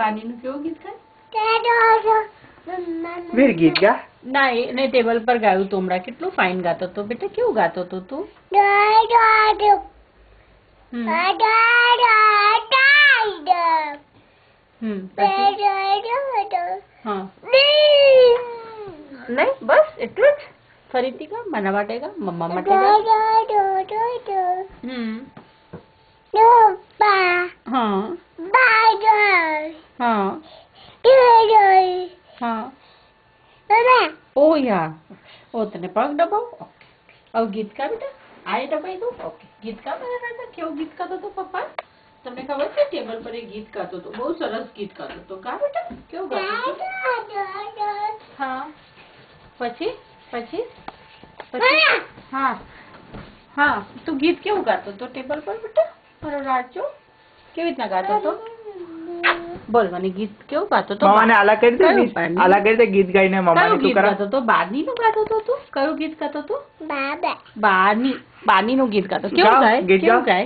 બાનીનું કેવું ગીત ગાય? વીર ગીત ગા. ના એને ટેબલ પર ગાયું તો હમણાં. કેટલું ફાઇન ગાતો તો બેટા. કેવું ગાતો તો તું? હા નહીં બસ એટલું જ. ફરીથી ગા. મારા માટે ગા. મમ્મા માટે ગા. હા હા હા. ઓ યા. ઓ તને પગ દબાવ. હવે ગીત ગા બેટા. આ દબાઈ દઉં. ઓકે ગીત ગા મારા કાકા. કેવું ગીત ગાતો તો પપ્પા? તમને ખબર છે ટેબલ પર એક ગીત ગાતો તો. બહુ સરસ ગીત ગાતો તો. ગા બેટા. કેવું ગાતો તો? હા પછી પછી પછી હા હા. તું ગીત કેવું ગાતો તો ટેબલ પર બેટા? મારો રાજો કેવી રીતના ગાતો તો? બોલ મને ગીત કેવું ગાતો તો? મામાને આલા કરી દે. આલા કરી દે ગીત ગાઈને મમ્માને કયું તું ગીત કરા. ગાતો તો? બારનીનું ગાતો તો તું? કયું ગીત ગાતો તો? બારનીનું ગીત ગાતો. કેવું ગાય? ગીત કેવું ગાઓ. ગાય?